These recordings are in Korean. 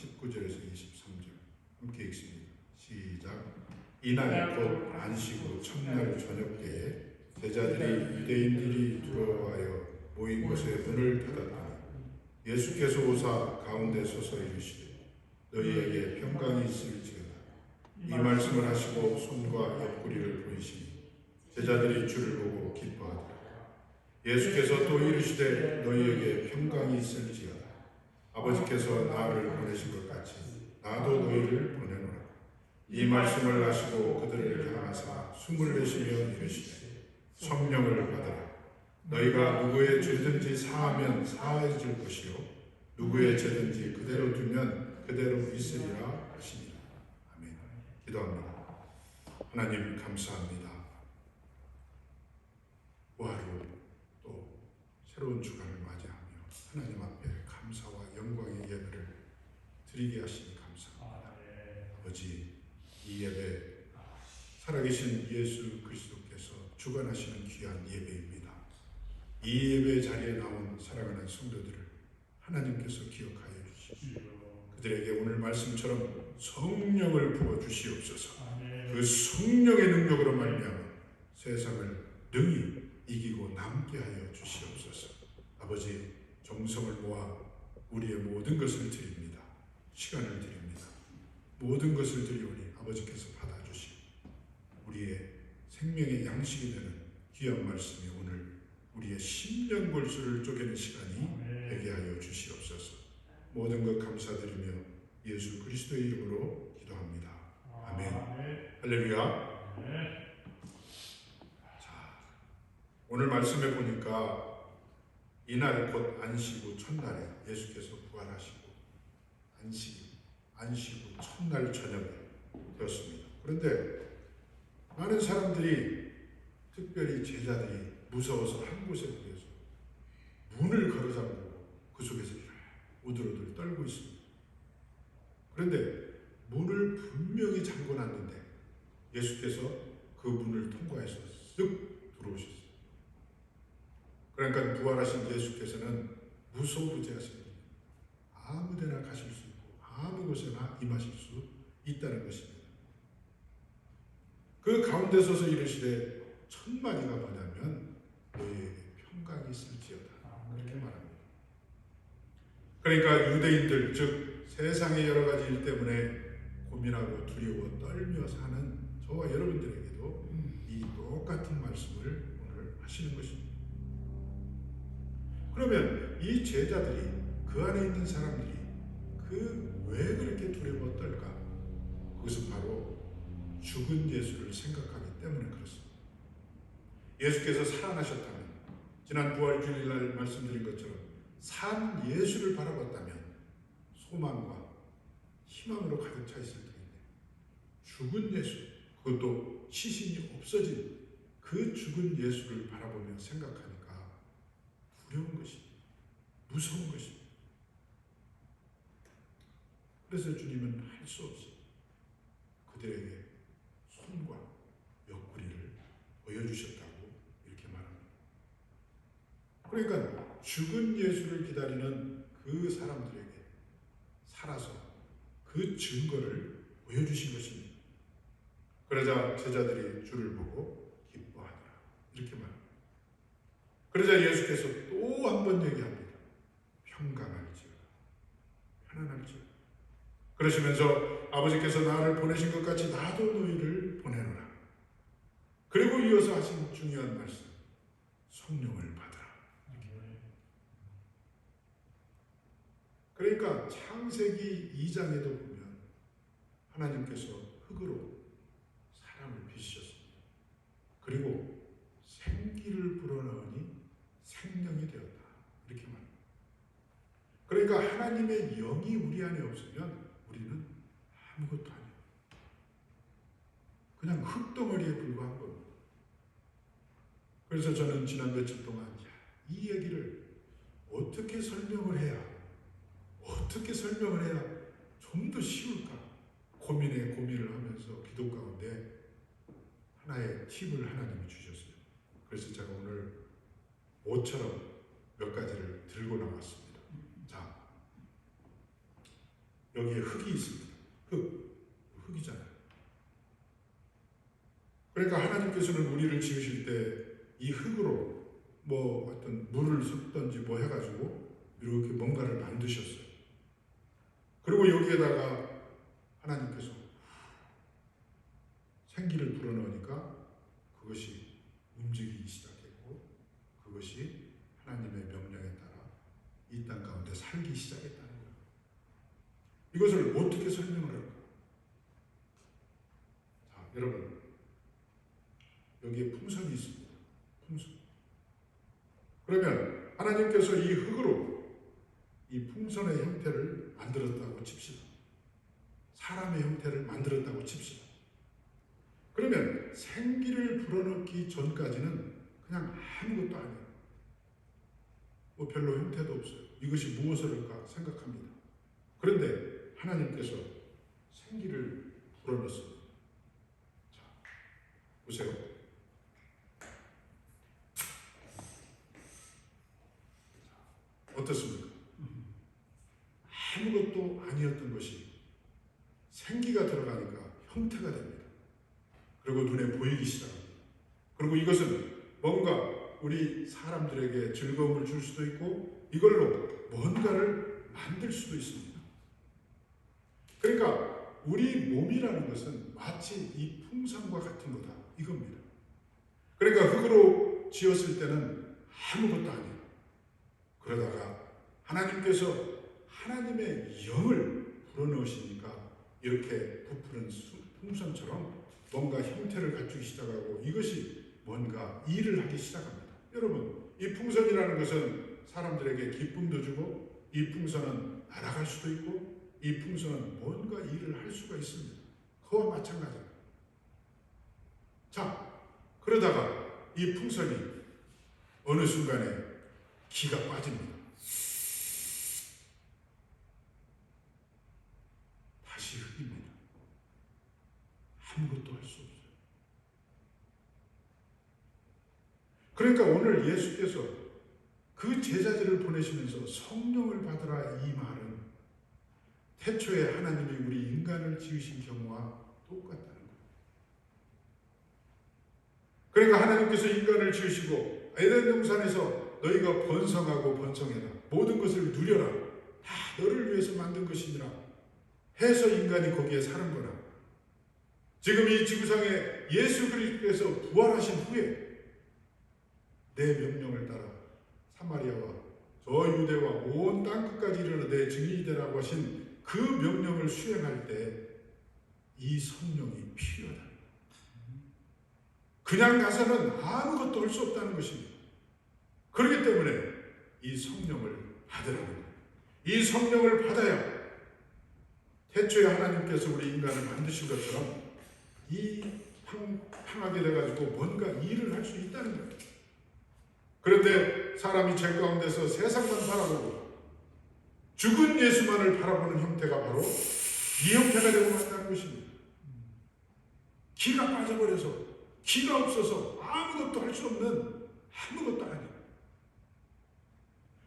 19절에서 23절 함께 읽습니다. 시작. 이날 곧 안식 후 첫날 저녁때에 제자들이 유대인들이 들어와여 모인 곳에 문을 닫았더니 예수께서 오사 가운데 서서 이르시되 너희에게 평강이 있을지어다. 이 말씀을 하시고 손과 옆구리를 보이시니 제자들이 주를 보고 기뻐하더라. 예수께서 또 이르시되 너희에게 평강이 있을지어다. 아버지께서 나를 보내신 것 같이 나도 너희를 보내노라. 이 말씀을 하시고 그들을 향하사 숨을 내쉬며 이르시되 성령을 받으라. 너희가 누구의 죄든지 사하면 사해질 것이요 누구의 죄든지 그대로 두면 그대로 있으리라 하시니라. 아멘. 기도합니다. 하나님 감사합니다. 부활로 또 새로운 주간을 맞이하며 하나님 앞에 감사와 영광의 예배를 드리게 하시니 감사합니다. 아버지, 이 예배 살아계신 예수 그리스도께서 주관하시는 귀한 예배입니다. 이 예배 자리에 나온 사랑하는 성도들을 하나님께서 기억하여 주시옵소서. 그들에게 오늘 말씀처럼 성령을 부어 주시옵소서. 그 성령의 능력으로 말미암아 세상을 능히 이기고 남게 하여 주시옵소서. 아버지, 정성을 모아 우리의 모든 것을 드립니다. 시간을 드립니다. 모든 것을 드리오니 아버지께서 받아주시고 우리의 생명의 양식이 되는 귀한 말씀이 오늘 우리의 심령골수를 쪼개는 시간이 되게 하여 주시옵소서. 모든 것 감사드리며 예수 그리스도의 이름으로 기도합니다. 아멘. 할렐루야. 자, 오늘 말씀에 보니까 이날 곧 안식 후 첫날에 예수께서 부활하시고 안식 후 첫날 저녁에 되었습니다. 그런데 많은 사람들이, 특별히 제자들이 무서워서 한 곳에 모여서 문을 걸어잠그고 그 속에서 오들오들 떨고 있습니다. 그런데 문을 분명히 잠궈놨는데 예수께서 그 문을 통과해서 쓱 들어오셨어요. 그러니까 부활하신 예수께서는 무소부재하십니다. 아무데나 가실 수 있고 아무 곳에나 임하실 수 있다는 것입니다. 그 가운데 서서 이르시되 첫 마디가 뭐냐면 너희에게 평강이 있을지어다. 그렇게 말합니다. 그러니까 유대인들, 즉 세상의 여러 가지 일 때문에 고민하고 두려워 떨며 사는 저와 여러분들에게도 이 똑같은 말씀을 오늘 하시는 것입니다. 그러면 이 제자들이, 그 안에 있는 사람들이 왜 그렇게 두려워 떨까? 그것은 바로 죽은 예수를 생각하기 때문에 그렇습니다. 예수께서 살아나셨다면, 지난 부활주일날 말씀드린 것처럼 산 예수를 바라봤다면 소망과 희망으로 가득 차 있을 텐데, 죽은 예수, 그것도 시신이 없어진 그 죽은 예수를 바라보며 생각하니까 두려운 것입니다. 무서운 것입니다. 그래서 주님은 할 수 없이 그들에게 손과 옆구리를 보여주셨다고 이렇게 말합니다. 그러니까 죽은 예수를 기다리는 그 사람들에게 살아서 그 증거를 보여주신 것입니다. 그러자 제자들이 주를 보고 기뻐하더라. 이렇게 말합니다. 그러자 예수께서 또 한 번 얘기합니다. 평강할지어다. 편안할지어다. 그러시면서 아버지께서 나를 보내신 것 같이 나도 너희를 보내노라. 그리고 이어서 하신 중요한 말씀, 성령을 받으라. 그러니까 창세기 2장에도 보면 하나님께서 흙으로 사람을 빚으셨습니다. 그리고 생기를 불어넣으니 생명이 되었다. 이렇게 말합니다. 그러니까 하나님의 영이 우리 안에 없으면 우리는 아무것도 아니에요. 그냥 흙덩어리에 불과한 겁니다. 그래서 저는 지난 며칠 동안 이 얘기를 어떻게 설명을 해야 좀 더 쉬울까 고민을 하면서 기도 가운데 하나의 팁을 하나님이 주셨어요. 그래서 제가 오늘 모처럼 몇 가지를 들고 나왔습니다. 자, 여기에 흙이 있습니다. 흙이잖아요. 그러니까 하나님께서는 우리를 지으실 때 이 흙으로 뭐 어떤 물을 섞든지 뭐 해가지고 이렇게 뭔가를 만드셨어요. 그리고 여기에다가 하나님께서 생기를 불어넣으니까 그것이 움직이기 시작했고 그것이 하나님의 명령에 따라 이 땅 가운데 살기 시작했다는 거예요. 이것을 어떻게 설명을 할까? 자, 여러분 여기에 풍선이 있습니다. 풍선. 그러면 하나님께서 이 흙으로 이 풍선의 형태를 만들었다고 칩시다. 사람의 형태를 만들었다고 칩시다. 그러면 생기를 불어넣기 전까지는 그냥 아무것도 아니에요. 뭐 별로 형태도 없어요. 이것이 무엇일까 생각합니다. 그런데 하나님께서 생기를 불어넣습니다. 자, 보세요. 어떻습니까? 아무것도 아니었던 것이 생기가 들어가니까 형태가 됩니다. 그리고 눈에 보이기 시작합니다. 그리고 이것은 뭔가 우리 사람들에게 즐거움을 줄 수도 있고 이걸로 뭔가를 만들 수도 있습니다. 그러니까 우리 몸이라는 것은 마치 이 풍선과 같은 거다 이겁니다. 그러니까 흙으로 지었을 때는 아무것도 아니에요. 그러다가 하나님께서 하나님의 영을 불어넣으시니까 이렇게 부푸는 풍선처럼 뭔가 형태를 갖추기 시작하고 이것이 뭔가 일을 하기 시작합니다. 여러분, 이 풍선이라는 것은 사람들에게 기쁨도 주고 이 풍선은 날아갈 수도 있고 이 풍선은 뭔가 일을 할 수가 있습니다. 그와 마찬가지입니다. 자, 그러다가 이 풍선이 어느 순간에 기가 빠집니다. 다시 흙입니다. 아무것도 할 수 없어요. 그러니까 오늘 예수께서 그 제자들을 보내시면서 성령을 받으라 이 말은 태초에 하나님이 우리 인간을 지으신 경우와 똑같다는 거예요. 그러니까 하나님께서 인간을 지으시고 에덴 동산에서 너희가 번성하고 번성해라. 모든 것을 누려라. 다 너를 위해서 만든 것이니라. 해서 인간이 거기에 사는 거라. 지금 이 지구상에 예수 그리스도께서 부활하신 후에 내 명령을 따라 사마리아와 저 유대와 온 땅끝까지 이르러 내 증인이 되라고 하신 그 명령을 수행할 때 이 성령이 필요하다. 그냥 가서는 아무것도 할 수 없다는 것입니다. 그렇기 때문에 이 성령을 받으라는 거예요. 이 성령을 받아야 태초에 하나님께서 우리 인간을 만드신 것처럼 이 평하게 돼가지고 뭔가 일을 할 수 있다는 거예요. 그런데 사람이 죄 가운데서 세상만 바라보고 죽은 예수만을 바라보는 형태가 바로 이 형태가 되고 말다는 것입니다. 기가 빠져버려서 기가 없어서 아무것도 할 수 없는 아무것도 아니에요.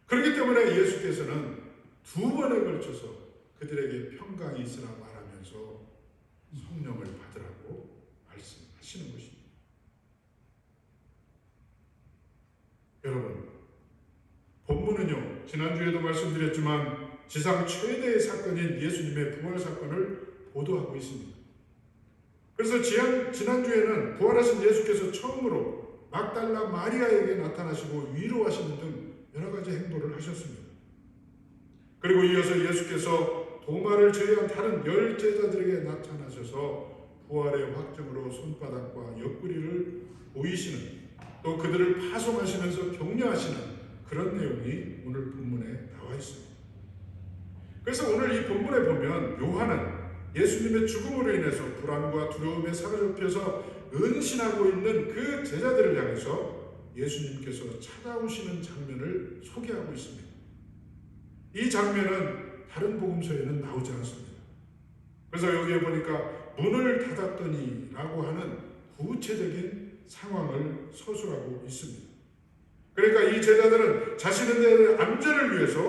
그렇기 때문에 예수께서는 두 번에 걸쳐서 그들에게 평강이 있으라 말하면서 성령을 받으라고 말씀하시는 것입니다. 여러분, 본문은요, 지난주에도 말씀드렸지만 지상 최대의 사건인 예수님의 부활 사건을 보도하고 있습니다. 그래서 지난주에는 부활하신 예수께서 처음으로 막달라 마리아에게 나타나시고 위로하시는 등 여러 가지 행보를 하셨습니다. 그리고 이어서 예수께서 도마를 제외한 다른 10제자들에게 나타나셔서 부활의 확증으로 손바닥과 옆구리를 보이시는, 또 그들을 파송하시면서 격려하시는 그런 내용이 오늘 본문에 나와 있습니다. 그래서 오늘 이 본문에 보면 요한은 예수님의 죽음으로 인해서 불안과 두려움에 사로잡혀서 은신하고 있는 그 제자들을 향해서 예수님께서 찾아오시는 장면을 소개하고 있습니다. 이 장면은 다른 복음서에는 나오지 않습니다. 그래서 여기에 보니까 문을 닫았더니 라고 하는 구체적인 상황을 서술하고 있습니다. 그러니까 이 제자들은 자신들의 안전을 위해서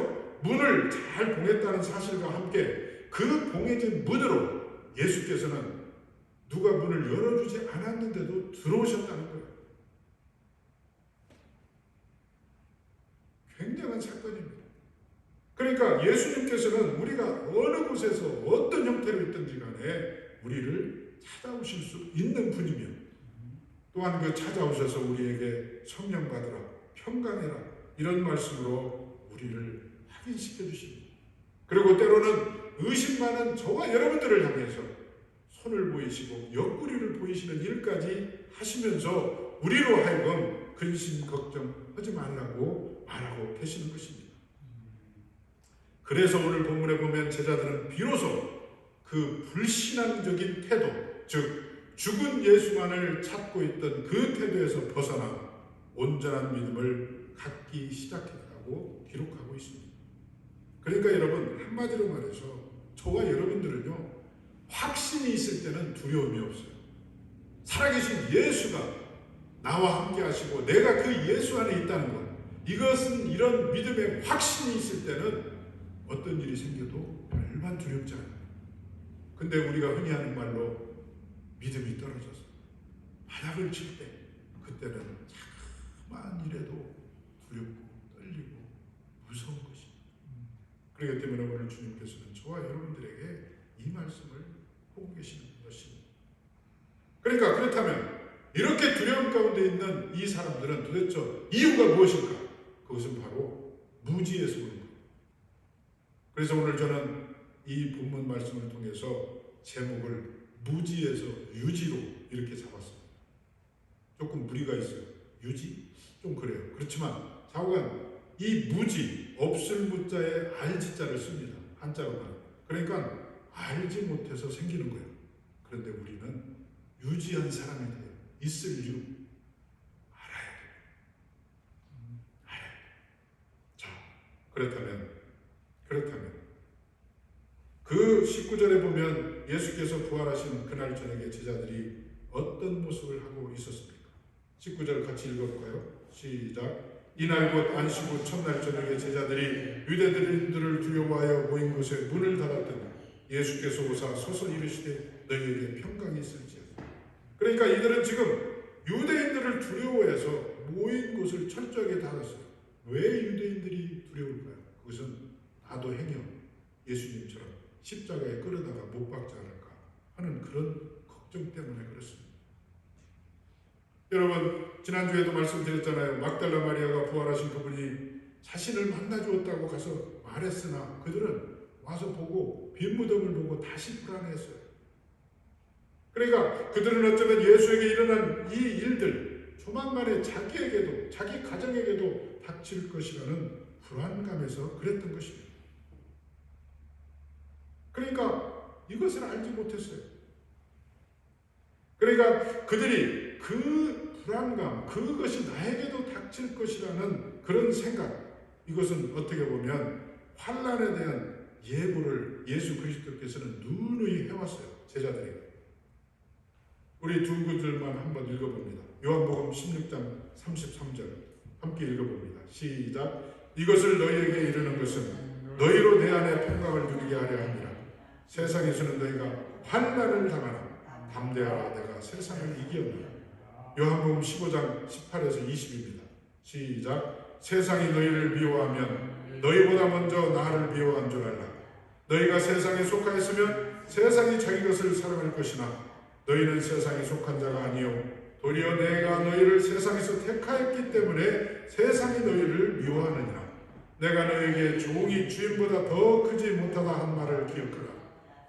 문을 잘 봉했다는 사실과 함께 그 봉해진 문으로 예수께서는 누가 문을 열어주지 않았는데도 들어오셨다는 거예요. 굉장한 사건입니다. 그러니까 예수님께서는 우리가 어느 곳에서 어떤 형태로 있든지 간에 우리를 찾아오실 수 있는 분이며, 또한 그 찾아오셔서 우리에게 성령 받으라, 평강해라, 이런 말씀으로 우리를 확인시켜 주십니다. 그리고 때로는 의심 많은 저와 여러분들을 향해서 손을 보이시고 옆구리를 보이시는 일까지 하시면서 우리로 하여금 근심 걱정하지 말라고 말하고 계시는 것입니다. 그래서 오늘 본문에 보면 제자들은 비로소 그 불신앙적인 태도, 즉 죽은 예수만을 찾고 있던 그 태도에서 벗어나 온전한 믿음을 갖기 시작했다고 기록하고 있습니다. 그러니까 여러분, 한마디로 말해서 저와 여러분들은요, 확신이 있을 때는 두려움이 없어요. 살아계신 예수가 나와 함께 하시고 내가 그 예수 안에 있다는 것, 이것은 이런 믿음의 확신이 있을 때는 어떤 일이 생겨도 별반 두렵지 않아요. 근데 우리가 흔히 하는 말로 믿음이 떨어져서 바닥을 칠 때, 그때는 자그마한 일에도 두렵고 떨리고 무서운 것입니다. 그렇기 때문에 오늘 주님께서는 저와 여러분들에게 이 말씀을 하고 계시는 것입니다. 그러니까 그렇다면 이렇게 두려움 가운데 있는 이 사람들은 도대체 이유가 무엇일까? 그것은 바로 무지에서 오는 거예요. 그래서 오늘 저는 이 본문 말씀을 통해서 제목을 무지에서 유지로 이렇게 잡았습니다. 조금 무리가 있어요. 유지? 좀 그래요. 그렇지만 좌우간 이 무지, 없을 무자에 알지자를 씁니다. 한자로만. 그러니까 알지 못해서 생기는 거예요. 그런데 우리는 유지한 사람이 돼요. 있을 유. 알아야 돼요. 알아야 돼요. 자, 그렇다면 그 19절에 보면 예수께서 부활하신 그날 저녁에 제자들이 어떤 모습을 하고 있었습니까? 19절 같이 읽어볼까요? 시작. 이날 곧 안식 후 첫날 저녁에 제자들이 유대인들을 두려워하여 모인 곳에 문을 닫았더니 예수께서 오사 서서 이르시되 너희에게 평강이 있을지어다. 그러니까 이들은 지금 유대인들을 두려워해서 모인 곳을 철저하게 닫았어요. 왜 유대인들이 두려울까요? 그것은 나도 행여 예수님처럼 십자가에 끌어다가 못 박지 않을까 하는 그런 걱정 때문에 그렇습니다. 여러분, 지난주에도 말씀드렸잖아요. 막달라 마리아가 부활하신 그분이 자신을 만나 주었다고 가서 말했으나 그들은 와서 보고 빈 무덤을 보고 다시 불안했어요. 그러니까 그들은 어쩌면 예수에게 일어난 이 일들 조만간에 자기에게도, 자기 가정에게도 닥칠 것이라는 불안감에서 그랬던 것입니다. 그러니까 이것을 알지 못했어요. 그러니까 그들이 그 불안감, 그것이 나에게도 닥칠 것이라는 그런 생각, 이것은 어떻게 보면 환난에 대한 예고를 예수 그리스도께서는 누누이 해왔어요. 제자들에게. 우리 두 구절만 한번 읽어봅니다. 요한복음 16장 33절 함께 읽어봅니다. 시작. 이것을 너희에게 이르는 것은 너희로 내 안에 평강을 누리게 하려 함이라. 세상에서는 너희가 환난을 당하나 담대하라, 내가 세상을 이기었노라. 요한복음 15장 18에서 20입니다. 시작. 세상이 너희를 미워하면 너희보다 먼저 나를 미워한 줄 알라. 너희가 세상에 속하였으면 세상이 자기 것을 사랑할 것이나 너희는 세상에 속한 자가 아니요 도리어 내가 너희를 세상에서 택하였기 때문에 세상이 너희를 미워하느니라. 내가 너희에게 종이 주인보다 더 크지 못하다 한 말을 기억하라.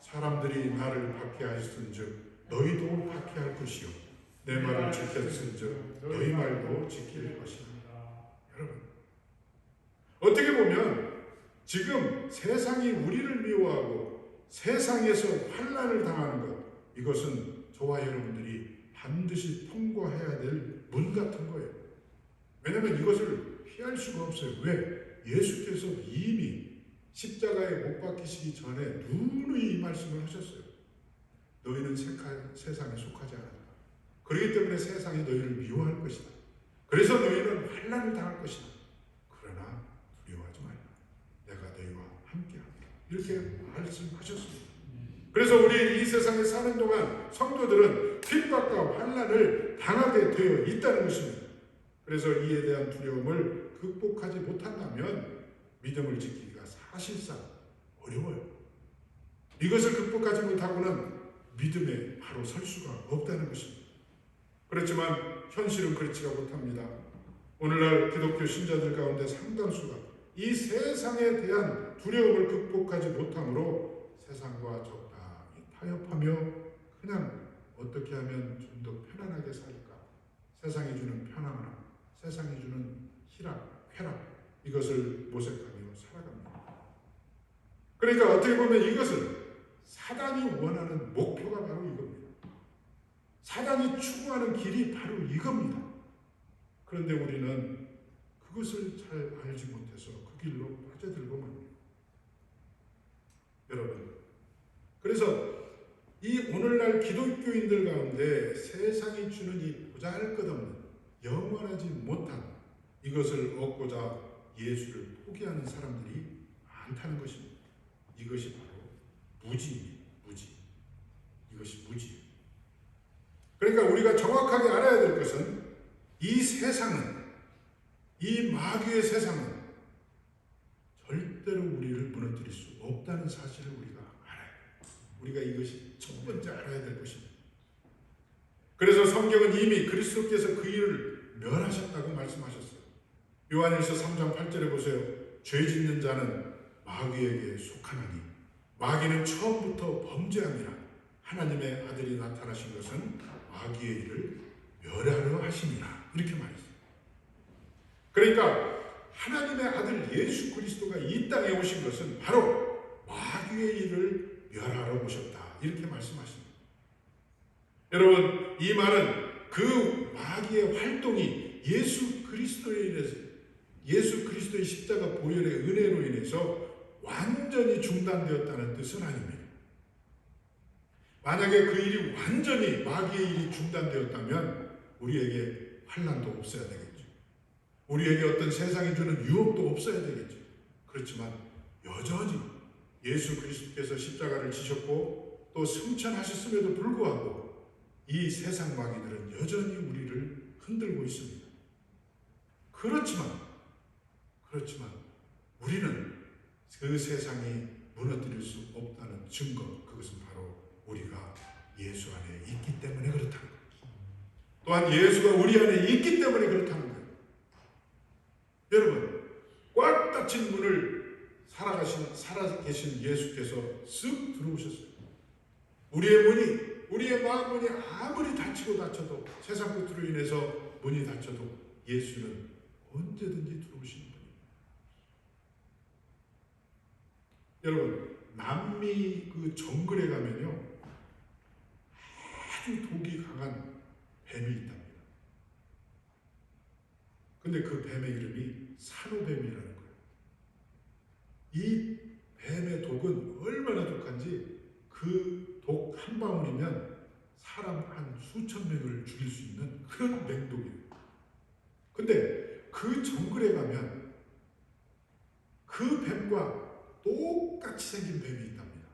사람들이 나를 박해하였은즉 너희도 박해할 것이요 내 말을 지켰은즉 너희 말도 지킬 것이라. 여러분, 어떻게 보면 지금 세상이 우리를 미워하고 세상에서 환난을 당하는 것, 이것은 저와 여러분들이 반드시 통과해야 될 문 같은 거예요. 왜냐하면 이것을 피할 수가 없어요. 왜? 예수께서 이미 십자가에 못 박히시기 전에 누누이 이 말씀을 하셨어요. 너희는 세상에 속하지 않았다. 그렇기 때문에 세상이 너희를 미워할 것이다. 그래서 너희는 환난을 당할 것이다. 그러나 두려워하지 말라. 내가 너희와 함께하리라. 이렇게 말씀하셨습니다. 그래서 우리 이 세상에 사는 동안 성도들은 핍박과 환난을 당하게 되어 있다는 것입니다. 그래서 이에 대한 두려움을 극복하지 못한다면 믿음을 지키기가 사실상 어려워요. 이것을 극복하지 못하고는 믿음에 바로 설 수가 없다는 것입니다. 그렇지만 현실은 그렇지가 못합니다. 오늘날 기독교 신자들 가운데 상당수가 이 세상에 대한 두려움을 극복하지 못함으로 세상과 적당히 타협하며 그냥 어떻게 하면 좀 더 편안하게 살까? 세상이 주는 편안함, 세상이 주는 희락, 쾌락 이것을 모색하며 살아갑니다. 그러니까 어떻게 보면 이것은 사단이 원하는 목표가 바로 이겁니다. 사단이 추구하는 길이 바로 이겁니다. 그런데 우리는 그것을 잘 알지 못해서 그 길로 빠져들고 맙니다. 여러분, 그래서 이 오늘날 기독교인들 가운데 세상이 주는 이 보잘것없는 영원하지 못한 이것을 얻고자 예수를 포기하는 사람들이 많다는 것입니다. 이것이 바로 무지입니다. 무지. 이것이 무지예요. 그러니까 우리가 정확하게 알아야 될 것은 이 세상은, 이 마귀의 세상은 절대로 우리를 무너뜨릴 수 없다는 사실을 우리가 알아야 돼요. 우리가 이것이 첫 번째 알아야 될 것입니다. 그래서 성경은 이미 그리스도께서 그 일을 멸하셨다고 말씀하셨어요. 요한일서 3장 8절에 보세요. 죄 짓는 자는 마귀에게 속하나니 마귀는 처음부터 범죄함이라 하나님의 아들이 나타나신 것은 마귀의 일을 멸하려 하심이라 이렇게 말했어요. 그러니까 하나님의 아들 예수 그리스도가 이 땅에 오신 것은 바로 마귀의 일을 멸하러 오셨다 이렇게 말씀하십니다. 여러분, 이 말은 그 마귀의 활동이 예수 그리스도의 십자가 보혈의 은혜로 인해서 완전히 중단되었다는 뜻은 아닙니다. 만약에 그 일이 완전히 마귀의 일이 중단되었다면 우리에게 환난도 없어야 되겠죠. 우리에게 어떤 세상이 주는 유혹도 없어야 되겠죠. 그렇지만 여전히 예수 그리스도께서 십자가를 지셨고 또 승천하셨음에도 불구하고 이 세상 마귀들은 여전히 우리를 흔들고 있습니다. 그렇지만 우리는 그 세상이 무너뜨릴 수 없다는 증거, 그것은 바로 우리가 예수 안에 있기 때문에 그렇다는 거예요. 또한 예수가 우리 안에 있기 때문에 그렇다는 거예요. 여러분, 꽉 닫힌 문을 살아계신 예수께서 쓱 들어오셨어요. 우리의 마음 문이 아무리 닫혀도 세상 끝으로 인해서 문이 닫혀도 예수는 언제든지 들어오시는 분입니다. 여러분, 남미 그 정글에 가면요 아주 독이 강한 뱀이 있답니다. 근데 그 뱀의 이름이 산호뱀이라는 거예요. 이 뱀의 독은 얼마나 독한지 그 독 한 방울이면 사람 한 수천 명을 죽일 수 있는 그런 맹독이에요. 근데 그 정글에 가면 그 뱀과 똑같이 생긴 뱀이 있답니다.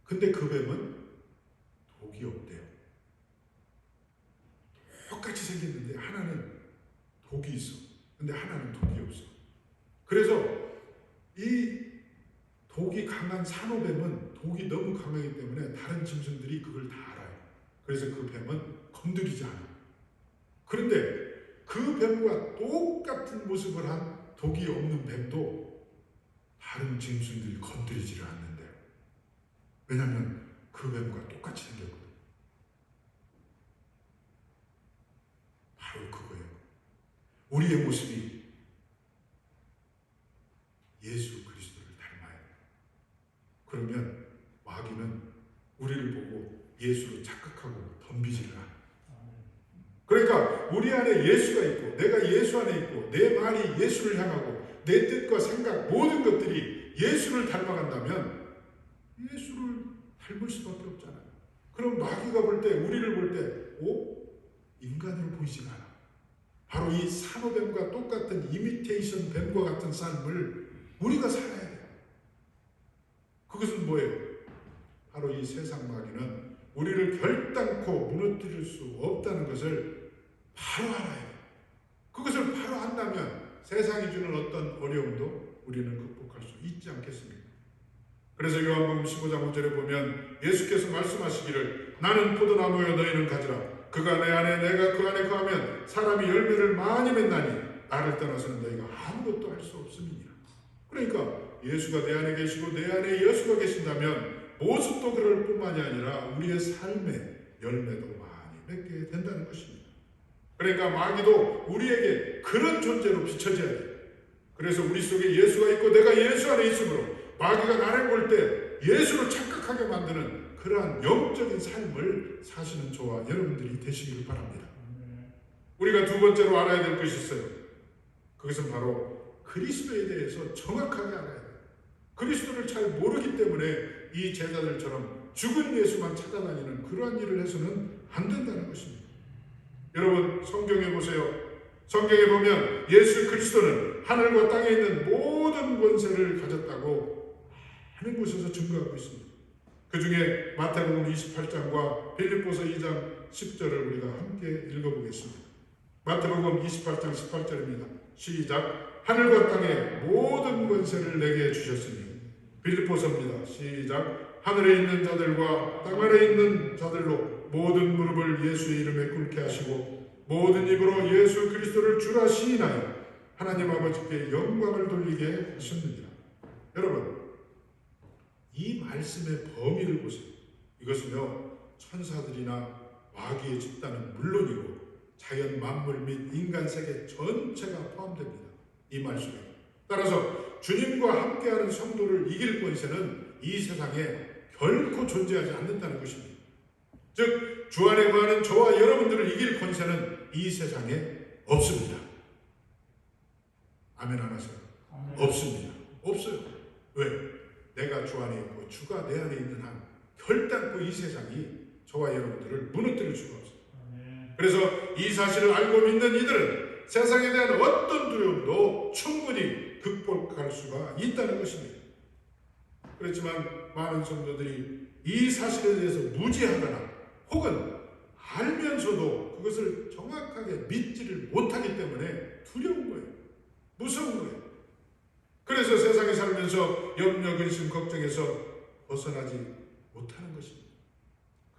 근데 그 뱀은 독이 없대요. 똑같이 생겼는데 하나는 독이 있어. 근데 하나는 독이 없어. 그래서 이 독이 강한 산호뱀은 독이 너무 강하기 때문에 다른 짐승들이 그걸 다 알아요. 그래서 그 뱀은 건드리지 않아요. 그런데 그 뱀과 똑같은 모습을 한 독이 없는 뱀도 다른 짐승들이 건드리지를 않는데요. 왜냐하면 그 뱀과 똑같이 생겼거든요. 바로 그거예요. 우리의 모습이 예수 그리스도를 닮아야 돼요. 그러면 마귀는 우리를 보고 예수로 착각하고 덤비지를 않아요. 그러니까 우리 안에 예수가 있고 내가 예수 안에 있고 내 말이 예수를 향하고 내 뜻과 생각 모든 것들이 예수를 닮아간다면 예수를 닮을 수밖에 없잖아요. 그럼 마귀가 볼 때, 우리를 볼 때 인간으로 보이지가 않아. 바로 이 산호뱀과 똑같은 이미테이션 뱀과 같은 삶을 우리가 살아야 돼요. 이 세상 마귀는 우리를 결단코 무너뜨릴 수 없다는 것을 바로 알아야 돼요. 그것을 바로 안다면 세상이 주는 어떤 어려움도 우리는 극복할 수 있지 않겠습니까? 그래서 요한복음 15장 5절에 보면 예수께서 말씀하시기를 나는 포도나무여 너희는 가지라. 그가 내 안에 내가 그 안에 거하면 사람이 열매를 많이 맺나니 나를 떠나서는 너희가 아무것도 할 수 없음이니라. 그러니까 예수가 내 안에 계시고 내 안에 예수가 계신다면 모습도 그럴 뿐만이 아니라 우리의 삶에 열매도 많이 맺게 된다는 것입니다. 그러니까 마귀도 우리에게 그런 존재로 비춰져야 돼요. 그래서 우리 속에 예수가 있고 내가 예수 안에 있으므로 마귀가 나를 볼 때 예수를 착각하게 만드는 그러한 영적인 삶을 사시는 저와 여러분들이 되시기를 바랍니다. 우리가 두 번째로 알아야 될 것이 있어요. 그것은 바로 그리스도에 대해서 정확하게 알아야 돼요. 그리스도를 잘 모르기 때문에 이 제자들처럼 죽은 예수만 찾아다니는 그러한 일을 해서는 안 된다는 것입니다. 여러분 성경에 보세요. 성경에 보면 예수 그리스도는 하늘과 땅에 있는 모든 권세를 가졌다고 많은 곳에서 증거하고 있습니다. 그 중에 마태복음 28장과 빌립보서 2장 10절을 우리가 함께 읽어보겠습니다. 마태복음 28장 18절입니다. 시작. 하늘과 땅의 모든 권세를 내게 주셨으니. 빌립보서입니다. 시작. 하늘에 있는 자들과 땅 아래 있는 자들로 모든 무릎을 예수의 이름에 꿇게 하시고 모든 입으로 예수 그리스도를 주라 시인하여 하나님 아버지께 영광을 돌리게 하셨느니라. 여러분 이 말씀의 범위를 보세요. 이것은요 천사들이나 마귀의 집단은 물론이고 자연 만물 및 인간 세계 전체가 포함됩니다. 이 말씀에 따라서 주님과 함께하는 성도를 이길 권세는 이 세상에 결코 존재하지 않는다는 것입니다. 즉 주 안에 거하는 저와 여러분들을 이길 권세는 이 세상에 없습니다. 아멘 안 하세요? 없습니다. 없어요. 왜? 내가 주 안에 있고 주가 내 안에 있는 한 결단코 이 세상이 저와 여러분들을 무너뜨릴 수가 없어요. 그래서 이 사실을 알고 믿는 이들은 세상에 대한 어떤 두려움도 충분히 극복할 수가 있다는 것입니다. 그렇지만 많은 성도들이 이 사실에 대해서 무지하거나 혹은 알면서도 그것을 정확하게 믿지를 못하기 때문에 두려운 거예요. 무서운 거예요. 그래서 세상에 살면서 염려, 근심, 걱정에서 벗어나지 못하는 것입니다.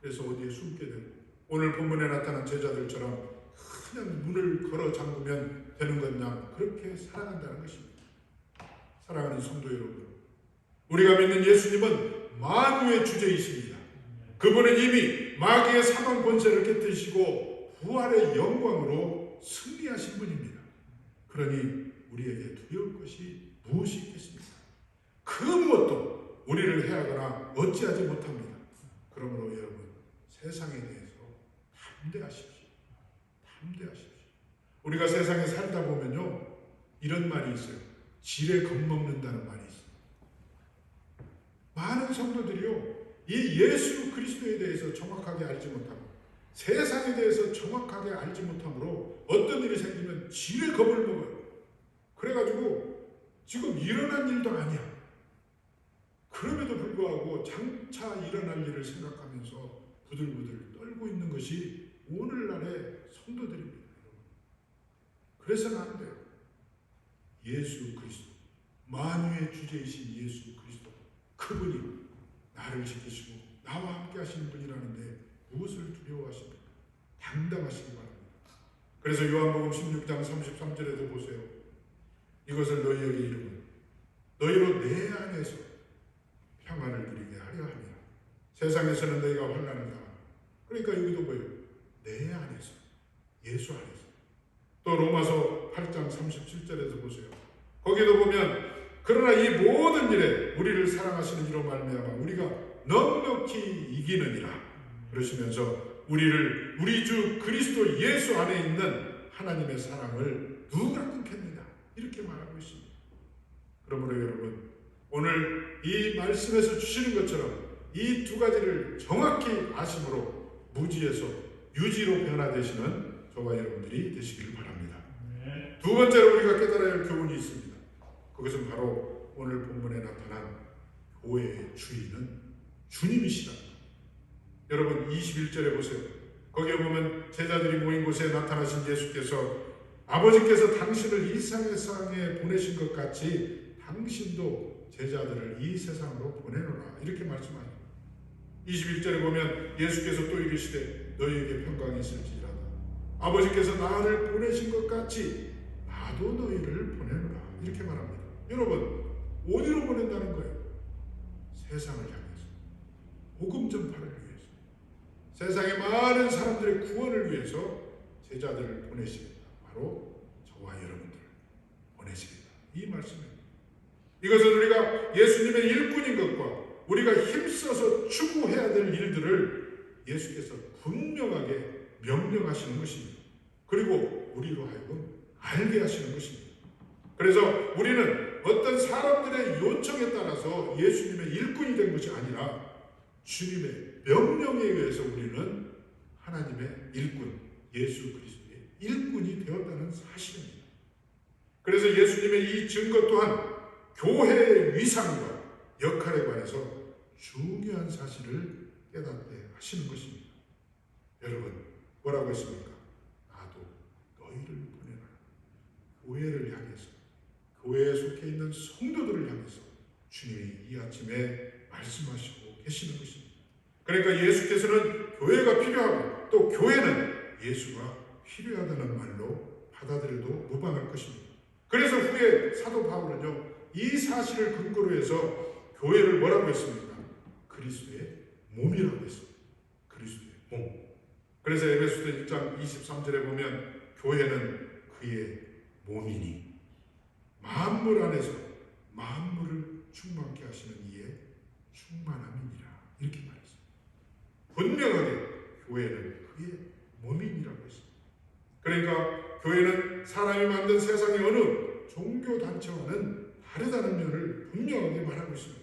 그래서 어디에 숨게 되고 오늘 본문에 나타난 제자들처럼 그냥 문을 걸어 잠그면 되는 것냐 그렇게 살아간다는 것입니다. 사랑하는 성도 여러분, 우리가 믿는 예수님은 만유의 주제이십니다. 그분은 이미 마귀의 사망 권세를 깨뜨리시고 부활의 영광으로 승리하신 분입니다. 그러니 우리에게 두려울 것이 무엇이 있겠습니까? 그 무엇도 우리를 해하거나 어찌하지 못합니다. 그러므로 여러분 세상에 대해서 담대하십시오. 담대하십시오. 우리가 세상에 살다 보면요 이런 말이 있어요. 지레 겁먹는다는 말이 있어요. 많은 성도들이요 이 예수 그리스도에 대해서 정확하게 알지 못하고 세상에 대해서 정확하게 알지 못함으로 어떤 일이 생기면 지레 겁을 먹어요. 그래가지고 지금 일어난 일도 아니야. 그럼에도 불구하고 장차 일어날 일을 생각하면서 부들부들 떨고 있는 것이 오늘날의 성도들입니다. 그래서는 안 돼요. 예수 그리스도, 만유의 주제이신 예수 그리스도, 그분이 나를 지키시고 나와 함께 하시는 분이라는데 무엇을 두려워하십니까? 당당하시기 바랍니다. 그래서 요한복음 16장 33절에도 보세요. 이것을 너희에게 이르면 너희로 내 안에서 평안을 누리게 하려 함이라. 세상에서는 너희가 환난을 당하라. 그러니까 여기도 뭐예요? 내 안에서, 예수 안에서. 또 로마서 8장 37절에도 보세요. 거기도 보면 그러나 이 모든 일에 우리를 사랑하시는 이로 말미암아 우리가 넉넉히 이기느니라 그러시면서 우리를 우리 주 그리스도 예수 안에 있는 하나님의 사랑을 누가 끊겠느냐 이렇게 말하고 있습니다. 그러므로 여러분 오늘 이 말씀에서 주시는 것처럼 이 두 가지를 정확히 아심으로 무지에서 유지로 변화되시는 저와 여러분들이 되시기를 바랍니다. 두 번째로 우리가 깨달아야 할 교훈이 있습니다. 그것은 바로 오늘 본문에 나타난 교회의 주인은 주님이시다. 여러분 21절에 보세요. 거기에 보면 제자들이 모인 곳에 나타나신 예수께서 아버지께서 당신을 이 세상에 보내신 것 같이 당신도 제자들을 이 세상으로 보내노라 이렇게 말씀하십니다. 21절에 보면 예수께서 또 이르시되 너희에게 평강이 있을지라도 아버지께서 나를 보내신 것 같이 나도 너희를 보내노라 이렇게 말합니다. 여러분 어디로 보낸다는 거예요? 세상을 향해서 복음 전파를 위해서 세상의 많은 사람들의 구원을 위해서 제자들을 보내시겠다. 바로 저와 여러분들을 보내시겠다. 이 말씀입니다. 이것은 우리가 예수님의 일꾼인 것과 우리가 힘써서 추구해야 될 일들을 예수께서 분명하게 명령하시는 것입니다. 그리고 우리로 하여금 알게 하시는 것입니다. 그래서 우리는 어떤 사람들의 요청에 따라서 예수님의 일꾼이 된 것이 아니라 주님의 명령에 의해서 우리는 하나님의 일꾼, 예수 그리스도의 일꾼이 되었다는 사실입니다. 그래서 예수님의 이 증거 또한 교회의 위상과 역할에 관해서 중요한 사실을 깨닫게 하시는 것입니다. 여러분 뭐라고 했습니까? 나도 너희를 보내라. 교회를 향해서 교회에 속해 있는 성도들을 향해서 주님이 이 아침에 말씀하시고 계시는 것입니다. 그러니까 예수께서는 교회가 필요하고 또 교회는 예수가 필요하다는 말로 받아들여도 무방할 것입니다. 그래서 후에 사도 바울은요 이 사실을 근거로 해서 교회를 뭐라고 했습니까? 그리스도의 몸이라고 했습니다. 그리스도의 몸. 그래서 에베소서 1장 23절에 보면 교회는 그의 몸이니 만물 안에서 만물을 충만케 하시는 이의 충만함이니라 이렇게 말했습니다. 분명하게 교회는 그의 몸이니라고 했습니다. 그러니까 교회는 사람이 만든 세상의 어느 종교단체와는 다르다는 면을 분명하게 말하고 있습니다.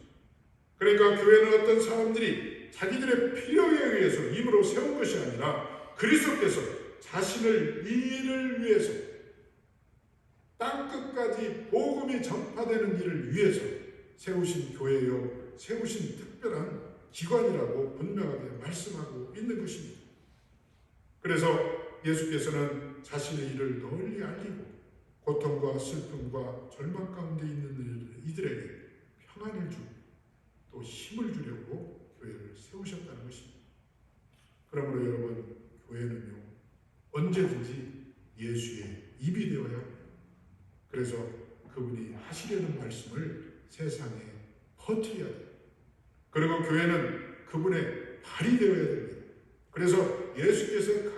그러니까 교회는 어떤 사람들이 자기들의 필요에 의해서 임으로 세운 것이 아니라 그리스도께서 자신을 일을 위해서 땅끝까지 복음이 전파되는 일을 위해서 세우신 교회요 세우신 특별한 기관이라고 분명하게 말씀하고 있는 것입니다. 그래서 예수께서는 자신의 일을 널리 알리고 고통과 슬픔과 절망 가운데 있는 이들에게 평안을 주고 또 힘을 주려고 교회를 세우셨다는 것입니다. 그러므로 여러분 교회는요 언제든지 예수의 입이 되어야 합니다. 그래서 그분이 하시려는 말씀을 세상에 퍼뜨려야 돼요. 그리고 교회는 그분의 발이 되어야 됩니다. 그래서 예수께서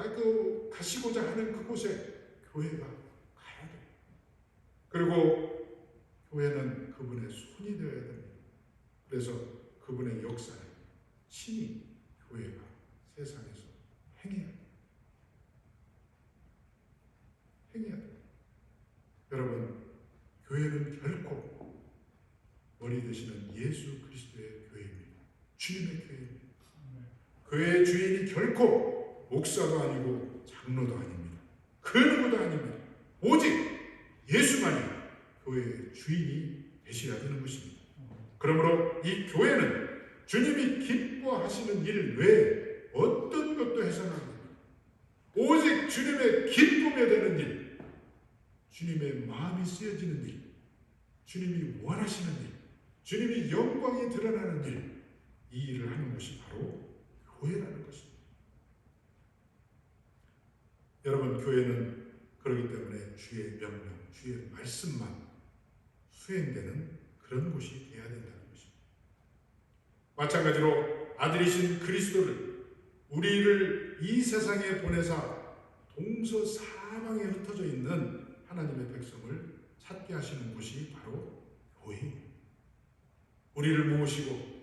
가시고자 하는 그곳에 교회가 가야 돼요. 그리고 교회는 그분의 손이 되어야 됩니다. 그래서 그분의 역사에 친히 교회가 세상에서 행해야 돼요. 행해야 돼요. 여러분 교회는 결코 머리 되시는 예수 그리스도의 교회입니다. 주님의 교회입니다. 교회의 주인이 결코 목사도 아니고 장로도 아닙니다. 그 누구도 아닙니다. 오직 예수만이 교회의 주인이 되셔야 되는 것입니다. 그러므로 이 교회는 주님이 기뻐하시는 일 외에 어떤 것도 해서는 안 됩니다. 오직 주님의 기쁨에 되는 일, 주님의 마음이 쓰여지는 일, 주님이 원하시는 일, 주님이 영광이 드러나는 일, 이 일을 하는 것이 바로 교회라는 것입니다. 여러분 교회는 그렇기 때문에 주의 명령, 주의 말씀만 수행되는 그런 곳이 되어야 된다는 것입니다. 마찬가지로 아들이신 그리스도를 우리를 이 세상에 보내사 동서사방에 흩어져 있는 하나님의 백성을 찾게 하시는 곳이 바로 교회입니다. 우리를 모으시고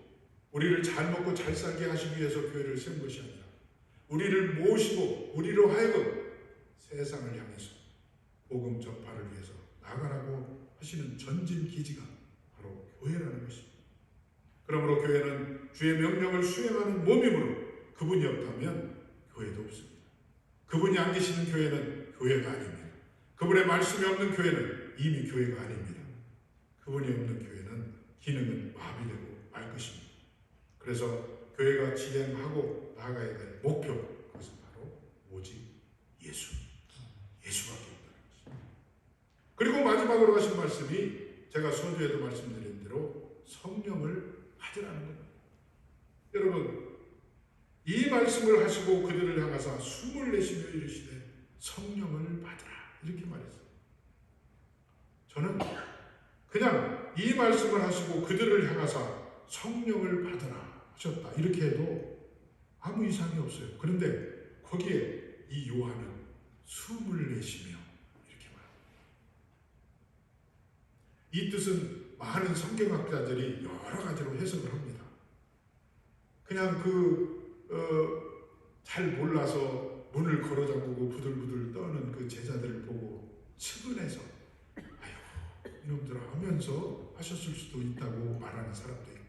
우리를 잘 먹고 잘 살게 하시기 위해서 교회를 세운 것이 아니라 우리를 모으시고 우리로 하여금 세상을 향해서 복음 전파를 위해서 나가라고 하시는 전진 기지가 바로 교회라는 것입니다. 그러므로 교회는 주의 명령을 수행하는 몸이므로 그분이 없다면 교회도 없습니다. 그분이 안 계시는 교회는 교회가 아닙니다. 그분의 말씀이 없는 교회는 이미 교회가 아닙니다. 그분이 없는 교회는 기능은 마비되고 말 것입니다. 그래서 교회가 지향하고 나아가야 될 목표, 그것은 바로 오직 예수밖에 없다는 것입니다. 그리고 마지막으로 하신 말씀이 제가 서두에도 말씀드린 대로 성령을 받으라는 겁니다. 여러분, 이 말씀을 하시고 그들을 향하사 숨을 내쉬며 이르시되 성령을 받으라, 이렇게 말했어요. 저는 그냥 이 말씀을 하시고 그들을 향하사 성령을 받으라 하셨다, 이렇게 해도 아무 이상이 없어요. 그런데 거기에 이 요한은 숨을 내쉬며 이렇게 말합니다. 이 뜻은 많은 성경학자들이 여러 가지로 해석을 합니다. 그냥 잘 몰라서 문을 걸어 잠그고 부들부들 떠는 그 제자들을 보고 측은해서 아이고 이놈들아 하면서 하셨을 수도 있다고 말하는 사람도 있고,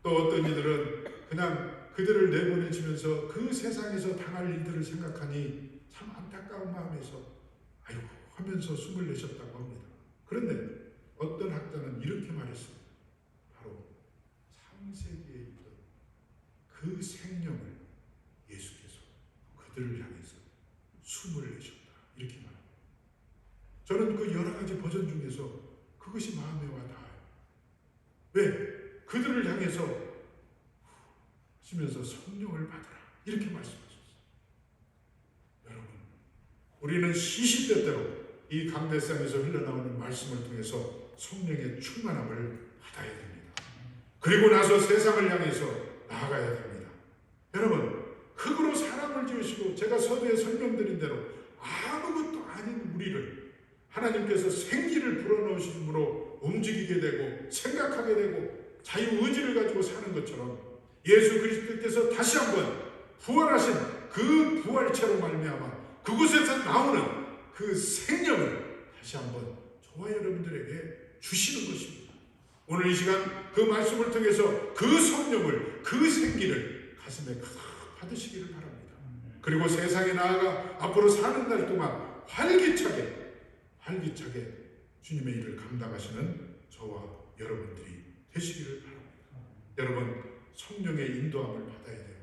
또 어떤 이들은 그냥 그들을 내보내시면서 그 세상에서 당할 일들을 생각하니 참 안타까운 마음에서 아이고 하면서 숨을 내셨다고 합니다. 그런데 어떤 학자는 이렇게 말했습니다. 바로 창세기에 있던 그 생명을 예수께서 그들을 향해서 숨을 내셨다, 이렇게 말합니다. 저는 그 여러 가지 버전 중에서 그것이 마음에 와 닿아요. 왜? 그들을 향해서 하시면서 성령을 받으라, 이렇게 말씀하셨어요. 여러분, 우리는 시시때때로 이 강대상에서 흘러나오는 말씀을 통해서 성령의 충만함을 받아야 됩니다. 그리고 나서 세상을 향해서 나아가야 됩니다. 여러분, 흙으로 사람을 지으시고 제가 서두에 설명드린 대로 아무것도 아닌 우리를 하나님께서 생기를 불어넣으심으로 움직이게 되고 생각하게 되고 자유의지를 가지고 사는 것처럼 예수 그리스도께서 다시 한번 부활하신 그 부활체로 말미암아 그곳에서 나오는 그 생명을 다시 한번 저와 여러분들에게 주시는 것입니다. 오늘 이 시간 그 말씀을 통해서 그 성령을, 그 생기를 가슴에 가득 받으시기를 바랍니다. 그리고 세상에 나아가 앞으로 사는 날 동안 활기차게 주님의 일을 감당하시는 저와 여러분들이 되시기를 바랍니다. 여러분, 성령의 인도함을 받아야 돼요.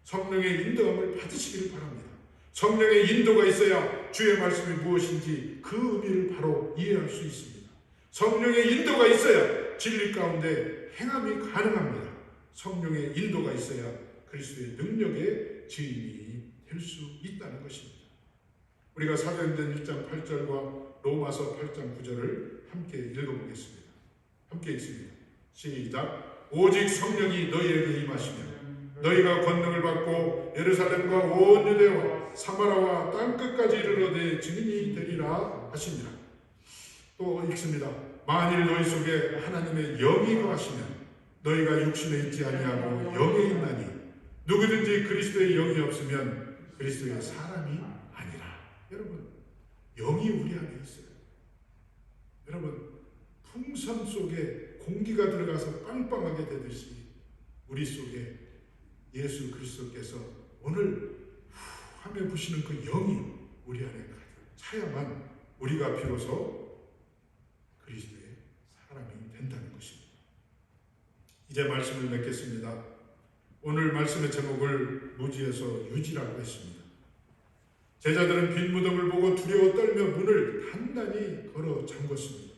성령의 인도함을 받으시기를 바랍니다. 성령의 인도가 있어야 주의 말씀이 무엇인지 그 의미를 바로 이해할 수 있습니다. 성령의 인도가 있어야 진리 가운데 행함이 가능합니다. 성령의 인도가 있어야 그리스도의 능력의 증인이 될 수 있다는 것입니다. 우리가 사도행전 1장 8절과 로마서 8장 9절을 함께 읽어보겠습니다. 함께 읽습니다. 시작. 오직 성령이 너희에게 임하시면 너희가 권능을 받고 예루살렘과 온 유대와 사마라와 땅끝까지 이르러 내 증인이 되리라 하시니라. 또 읽습니다. 만일 너희 속에 하나님의 영이 거하시면 너희가 육신에 있지 아니하고 영에 있나니 누구든지 그리스도의 영이 없으면 그리스도의 사람이 아니라. 여러분, 영이 우리 안에 있어요. 여러분, 풍선 속에 공기가 들어가서 빵빵하게 되듯이 우리 속에 예수 그리스도께서 오늘 하며 부시는 그 영이 우리 안에 가득 차야만 우리가 비로소 그리스도의 사람이 된다는 것입니다. 이제 말씀을 맺겠습니다. 오늘 말씀의 제목을 무지에서 유지라고 했습니다. 제자들은 빈 무덤을 보고 두려워 떨며 문을 단단히 걸어 잠궜습니다.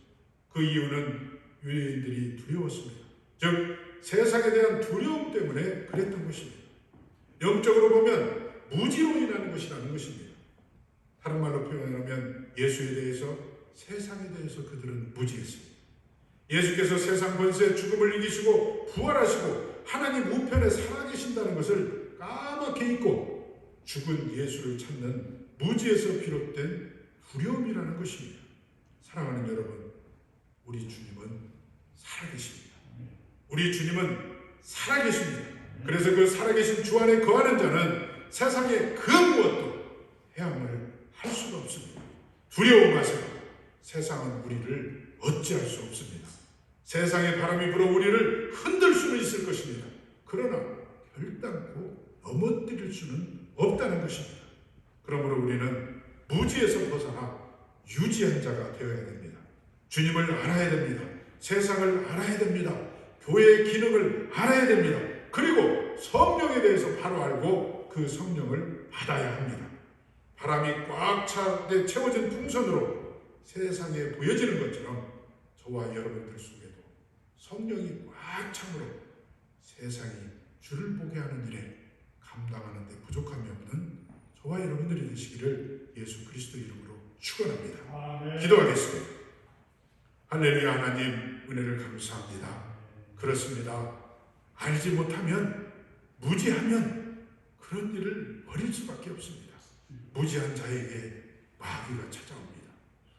그 이유는 유대인들이 두려웠습니다. 즉 세상에 대한 두려움 때문에 그랬던 것입니다. 영적으로 보면 무지로 인하는 것이라는 것입니다. 다른 말로 표현하면 예수에 대해서, 세상에 대해서 그들은 무지했습니다. 예수께서 세상 권세 죽음을 이기시고 부활하시고 하나님 우편에 살아계신다는 것을 까맣게 잊고 죽은 예수를 찾는 무지에서 비롯된 두려움이라는 것입니다. 사랑하는 여러분, 우리 주님은 살아계십니다. 우리 주님은 살아계십니다. 그래서 그 살아계신 주 안에 거하는 자는 세상에 그 무엇도 해함을 할 수가 없습니다. 두려워하세요. 세상은 우리를 어찌할 수 없습니다. 세상의 바람이 불어 우리를 흔들 수는 있을 것입니다. 그러나 결단코 넘어뜨릴 수는 없다는 것입니다. 그러므로 우리는 무지에서 벗어나 유지한 자가 되어야 됩니다. 주님을 알아야 됩니다. 세상을 알아야 됩니다. 교회의 기능을 알아야 됩니다. 그리고 성령에 대해서 바로 알고 그 성령을 받아야 합니다. 바람이 꽉 차게 채워진 풍선으로 세상에 보여지는 것처럼 저와 여러분들 속에도 성령이 꽉 참으로 세상이 주를 보게 하는 일에 감당하는 데 부족함이 없는 저와 여러분들이 되시기를 예수 그리스도 이름으로 축원합니다. 아멘. 기도하겠습니다. 할렐루야. 하나님 은혜를 감사합니다. 그렇습니다. 알지 못하면 무지하면 그런 일을 벌일 수밖에 없습니다. 무지한 자에게 마귀가 찾아옵니다.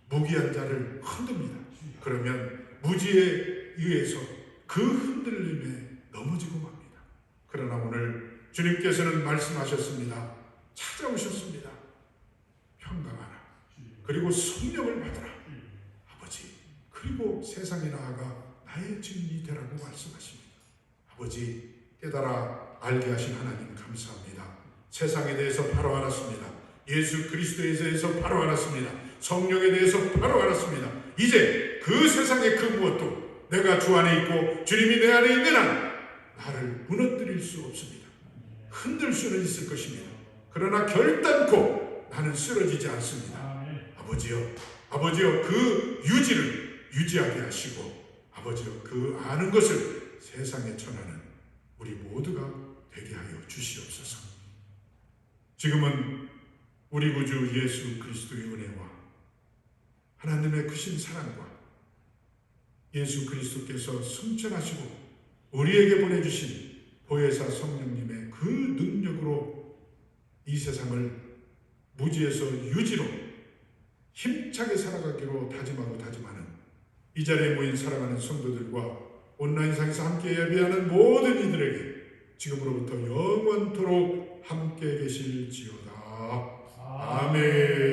무기한 자를 흔듭니다. 그러면 무지에 의해서 그 흔들림에 넘어지고 맙니다. 그러나 오늘 주님께서는 말씀하셨습니다. 찾아오셨습니다. 평강하라. 그리고 성령을 받으라. 아버지, 그리고 세상에 나아가 나의 증인이 되라고 말씀하십니다. 아버지, 깨달아 알게 하신 하나님 감사합니다. 세상에 대해서 바로 알았습니다. 예수 그리스도에 대해서 바로 알았습니다. 성령에 대해서 바로 알았습니다. 이제 그 세상의 그 무엇도 내가 주 안에 있고 주님이 내 안에 있는 한 나를 무너뜨릴 수 없습니다. 흔들 수는 있을 것입니다. 그러나 결단코 나는 쓰러지지 않습니다. 아버지여, 아버지여, 그 유지를 유지하게 하시고 아버지여, 그 아는 것을 세상에 전하는 우리 모두가 되게 하여 주시옵소서. 지금은 우리 구주 예수 그리스도의 은혜와 하나님의 크신 사랑과 예수 그리스도께서 승천하시고 우리에게 보내주신 보혜사 성령님의 그 능력으로 이 세상을 무지에서 유지로 힘차게 살아가기로 다짐하고 다짐하는 이 자리에 모인 사랑하는 성도들과 온라인상에서 함께 예배하는 모든 이들에게 지금으로부터 영원토록 함께 계실지어다. 아멘.